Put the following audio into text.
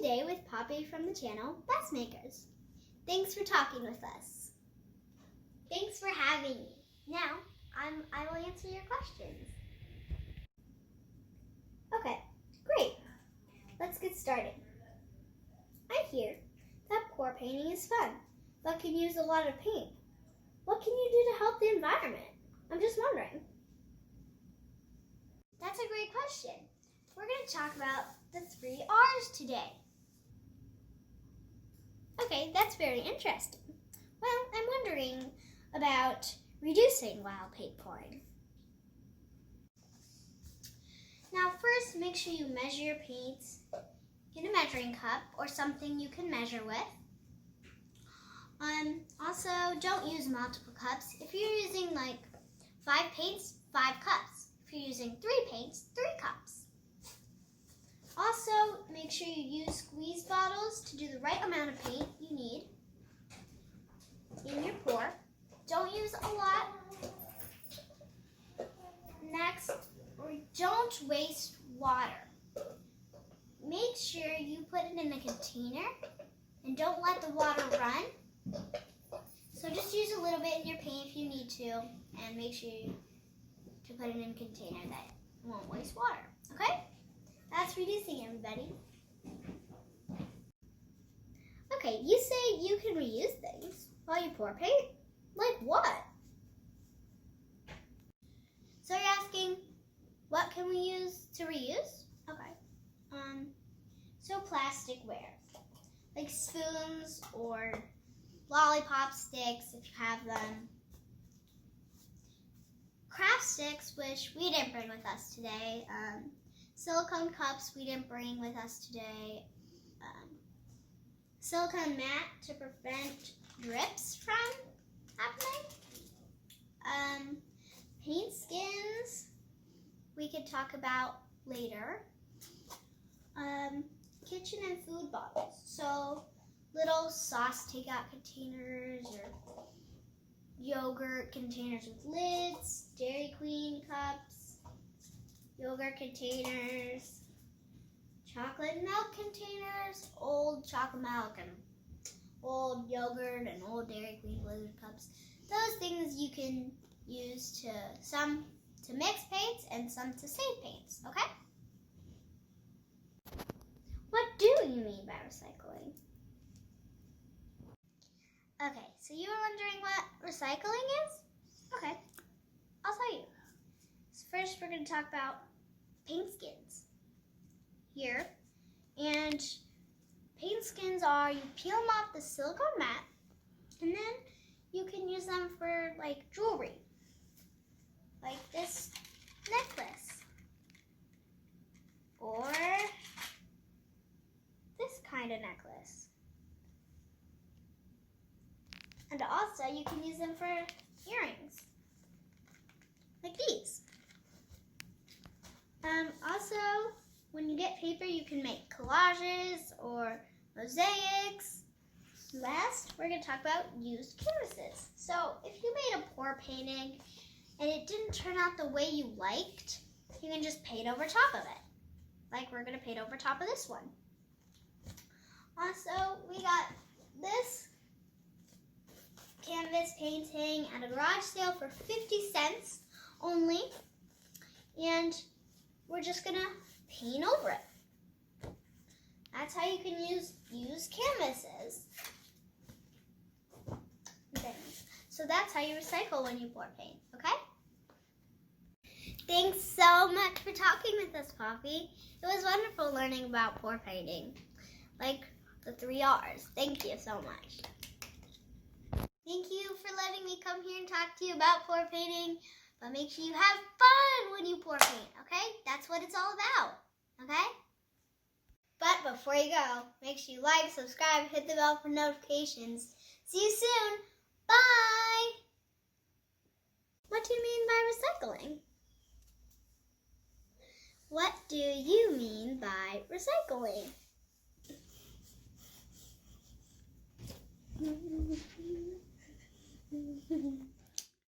today with Poppy from the channel Best Makers. Thanks for talking with us. Thanks for having me. Now, I will answer your questions. Okay, great. Let's get started. I hear that pour painting is fun, but can use a lot of paint. What can you do to help the environment? I'm just wondering. That's a great question. We're going to talk about the 3 R's today. Okay, that's very interesting. Well, I'm wondering about reducing while paint pouring. Now first, make sure you measure your paints in a measuring cup or something you can measure with. Also, don't use multiple cups. If you're using like 5 paints, 5 cups. If you're using 3 paints, 3 cups. Also, make sure you use squeeze bottles to do the right amount of paint you need in your pour. Don't use a lot. Next, don't waste water. Make sure you put it in a container and don't let the water run. So just use a little bit in your paint if you need to, and make sure to put it in a container that won't waste water, okay? That's reducing, everybody. Okay, you say you can reuse things while you pour paint? Like what? So you're asking, what can we use to reuse? Okay. So plasticware, like spoons or lollipop sticks if you have them. Craft sticks, which we didn't bring with us today. Silicone cups we didn't bring with us today. Silicone mat to prevent drips from happening. Paint skins we could talk about later. Kitchen and food bottles. So little sauce takeout containers or yogurt containers with lids, Dairy Queen cups, yogurt containers, chocolate milk containers, old chocolate milk and old yogurt and old Dairy Queen Blizzard cups. Those things you can use some to mix paints and some to save paints, okay? What do you mean by recycling? Okay, so you were wondering what recycling is? Okay, I'll tell you. So first we're going to talk about paint skins here. And paint skins are, you peel them off the silicone mat, and then you can use them for like jewelry. Like this necklace. Or this kind of necklace. And also you can use them for earrings. Like these. Also, when you get paper, you can make collages or mosaics. Last, we're going to talk about used canvases. So if you made a pour painting and it didn't turn out the way you liked, you can just paint over top of it. Like we're going to paint over top of this one. Also, we got this canvas painting at a garage sale for 50 cents only. And we're just going to paint over it. That's how you can use canvases. So that's how you recycle when you pour paint, okay? Thanks so much for talking with us, Poppy. It was wonderful learning about pour painting, like the 3 R's. Thank you so much. Thank you for letting me come here and talk to you about pour painting, but make sure you have fun when you pour paint, okay? That's what it's all about, okay? But before you go, make sure you like, subscribe, hit the bell for notifications. See you soon. Bye! What do you mean by recycling? What do you mean by recycling?